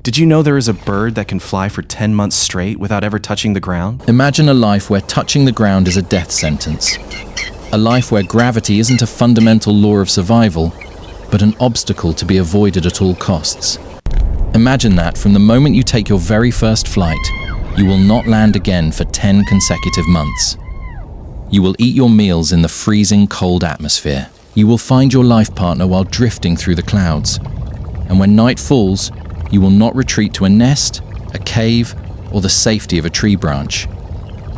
Did you know there is a bird that can fly for 10 months straight without ever touching the ground? Imagine a life where touching the ground is a death sentence. A life where gravity isn't a fundamental law of survival, but an obstacle to be avoided at all costs. Imagine that from the moment you take your very first flight, you will not land again for 10 consecutive months. You will eat your meals in the freezing cold atmosphere. You will find your life partner while drifting through the clouds. And when night falls, you will not retreat to a nest, a cave, or the safety of a tree branch.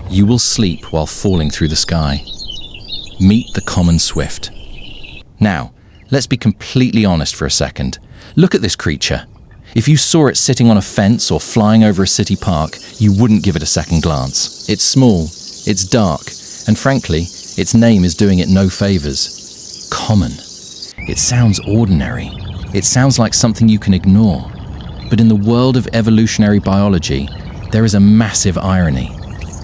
You will sleep while falling through the sky. Meet the common swift. Now, let's be completely honest for a second. Look at this creature. If you saw it sitting on a fence or flying over a city park, you wouldn't give it a second glance. It's small, it's dark, and frankly, its name is doing it no favors. Common. It sounds ordinary. It sounds like something you can ignore. But in the world of evolutionary biology, there is a massive irony.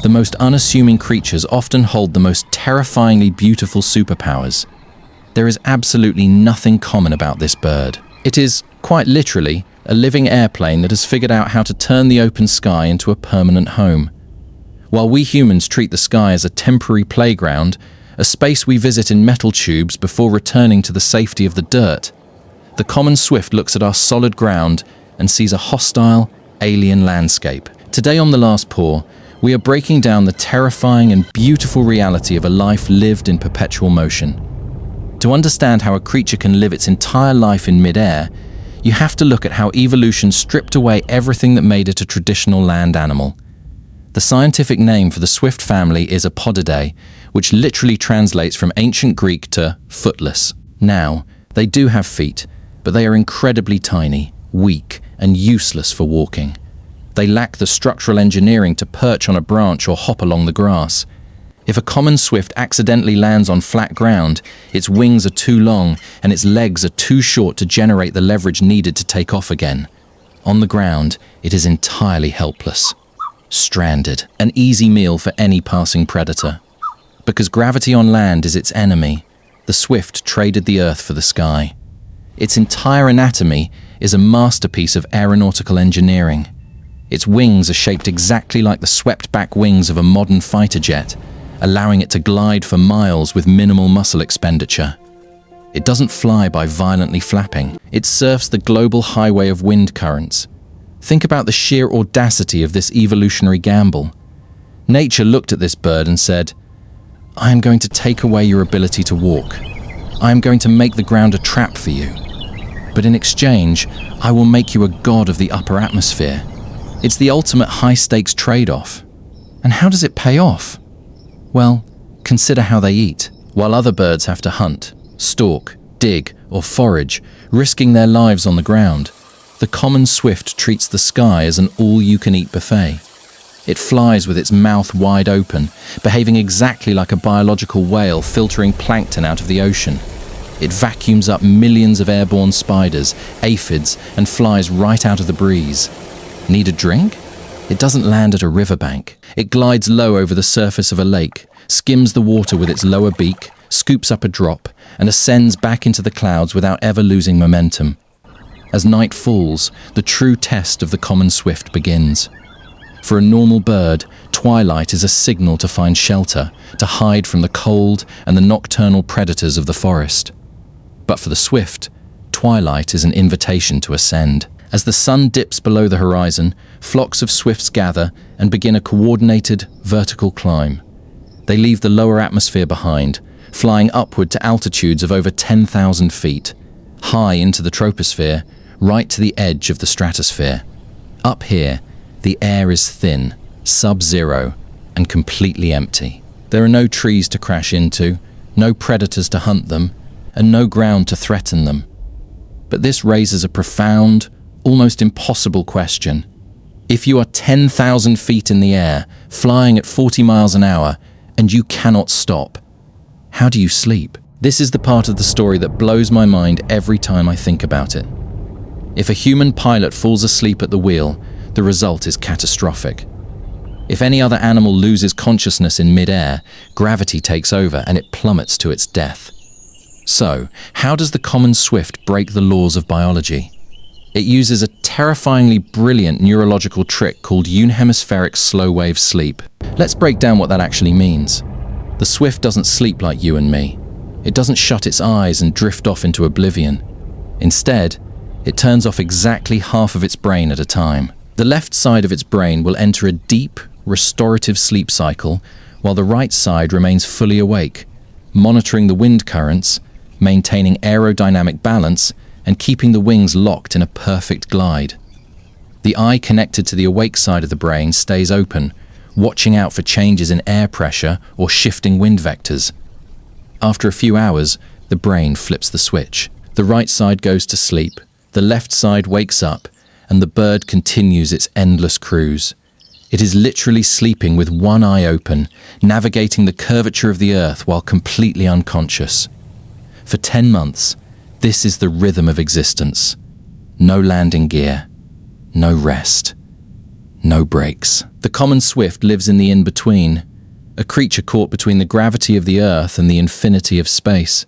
The most unassuming creatures often hold the most terrifyingly beautiful superpowers. There is absolutely nothing common about this bird. It is, quite literally, a living airplane that has figured out how to turn the open sky into a permanent home. While we humans treat the sky as a temporary playground, a space we visit in metal tubes before returning to the safety of the dirt, the common swift looks at our solid ground and sees a hostile, alien landscape. Today on The Last Pour, we are breaking down the terrifying and beautiful reality of a life lived in perpetual motion. To understand how a creature can live its entire life in mid-air, you have to look at how evolution stripped away everything that made it a traditional land animal. The scientific name for the swift family is Apodidae, which literally translates from ancient Greek to footless. Now, they do have feet, but they are incredibly tiny, weak, and useless for walking. They lack the structural engineering to perch on a branch or hop along the grass. If a common swift accidentally lands on flat ground, its wings are too long and its legs are too short to generate the leverage needed to take off again. On the ground, it is entirely helpless. Stranded, an easy meal for any passing predator. Because gravity on land is its enemy, the swift traded the earth for the sky. Its entire anatomy is a masterpiece of aeronautical engineering. Its wings are shaped exactly like the swept-back wings of a modern fighter jet, allowing it to glide for miles with minimal muscle expenditure. It doesn't fly by violently flapping. It surfs the global highway of wind currents. Think about the sheer audacity of this evolutionary gamble. Nature looked at this bird and said, "I am going to take away your ability to walk. I am going to make the ground a trap for you. But in exchange, I will make you a god of the upper atmosphere." It's the ultimate high-stakes trade-off. And how does it pay off? Well, consider how they eat. While other birds have to hunt, stalk, dig, or forage, risking their lives on the ground, the common swift treats the sky as an all-you-can-eat buffet. It flies with its mouth wide open, behaving exactly like a biological whale filtering plankton out of the ocean. It vacuums up millions of airborne spiders, aphids, and flies right out of the breeze. Need a drink? It doesn't land at a riverbank. It glides low over the surface of a lake, skims the water with its lower beak, scoops up a drop, and ascends back into the clouds without ever losing momentum. As night falls, the true test of the common swift begins. For a normal bird, twilight is a signal to find shelter, to hide from the cold and the nocturnal predators of the forest. But for the swift, twilight is an invitation to ascend. As the sun dips below the horizon, flocks of swifts gather and begin a coordinated, vertical climb. They leave the lower atmosphere behind, flying upward to altitudes of over 10,000 feet, high into the troposphere, right to the edge of the stratosphere. Up here, the air is thin, sub-zero, and completely empty. There are no trees to crash into, no predators to hunt them, and no ground to threaten them. But this raises a profound, almost impossible question. If you are 10,000 feet in the air, flying at 40 miles an hour, and you cannot stop, how do you sleep? This is the part of the story that blows my mind every time I think about it. If a human pilot falls asleep at the wheel, the result is catastrophic. If any other animal loses consciousness in mid-air, gravity takes over and it plummets to its death. So, how does the common swift break the laws of biology? It uses a terrifyingly brilliant neurological trick called unhemispheric slow-wave sleep. Let's break down what that actually means. The swift doesn't sleep like you and me. It doesn't shut its eyes and drift off into oblivion. Instead, it turns off exactly half of its brain at a time. The left side of its brain will enter a deep, restorative sleep cycle, while the right side remains fully awake, monitoring the wind currents, maintaining aerodynamic balance, and keeping the wings locked in a perfect glide. The eye connected to the awake side of the brain stays open, watching out for changes in air pressure or shifting wind vectors. After a few hours, the brain flips the switch. The right side goes to sleep, the left side wakes up, and the bird continues its endless cruise. It is literally sleeping with one eye open, navigating the curvature of the earth while completely unconscious. For 10 months, this is the rhythm of existence. No landing gear, no rest, no breaks. The common swift lives in the in-between, a creature caught between the gravity of the earth and the infinity of space.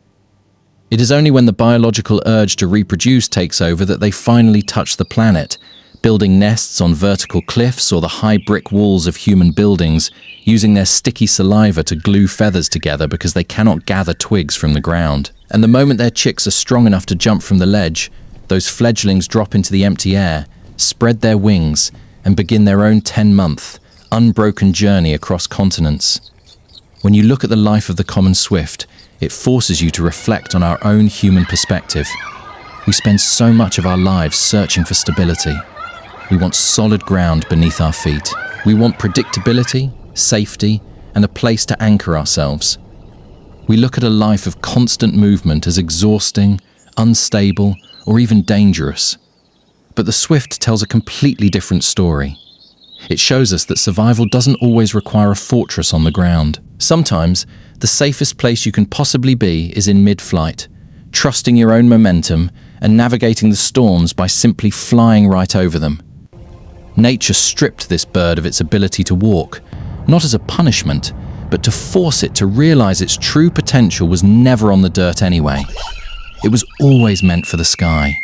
It is only when the biological urge to reproduce takes over that they finally touch the planet, building nests on vertical cliffs or the high brick walls of human buildings, using their sticky saliva to glue feathers together because they cannot gather twigs from the ground. And the moment their chicks are strong enough to jump from the ledge, those fledglings drop into the empty air, spread their wings, and begin their own 10-month, unbroken journey across continents. When you look at the life of the common swift, it forces you to reflect on our own human perspective. We spend so much of our lives searching for stability. We want solid ground beneath our feet. We want predictability, safety, and a place to anchor ourselves. We look at a life of constant movement as exhausting, unstable, or even dangerous. But the swift tells a completely different story. It shows us that survival doesn't always require a fortress on the ground. Sometimes, the safest place you can possibly be is in mid-flight, trusting your own momentum and navigating the storms by simply flying right over them. Nature stripped this bird of its ability to walk, not as a punishment, but to force it to realize its true potential was never on the dirt anyway. It was always meant for the sky.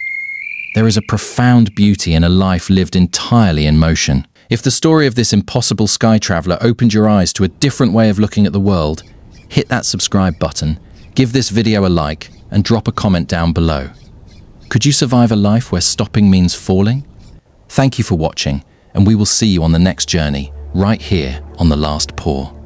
There is a profound beauty in a life lived entirely in motion. If the story of this impossible sky traveler opened your eyes to a different way of looking at the world, hit that subscribe button, give this video a like, and drop a comment down below. Could you survive a life where stopping means falling? Thank you for watching, and we will see you on the next journey, right here on The Last Pour.